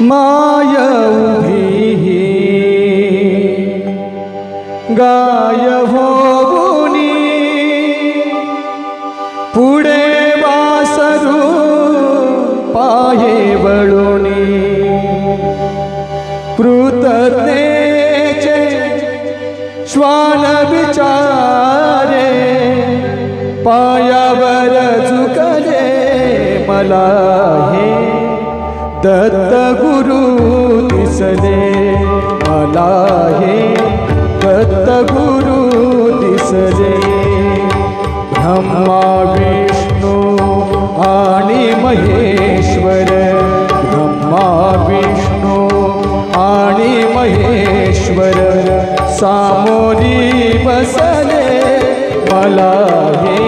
माय उभी गाय होऊनी पुढे वासरू पाये वळुनी कृतज्ञतेचे श्वान विचारे पायावर झुकले मला हे दत्त गुरु दिसले मला हे दत्त गुरु दिसले ब्रह्मा विष्णू आणि महेश्वर ब्रह्मा विष्णू आणि महेश्वर सामोरी बसले मला हे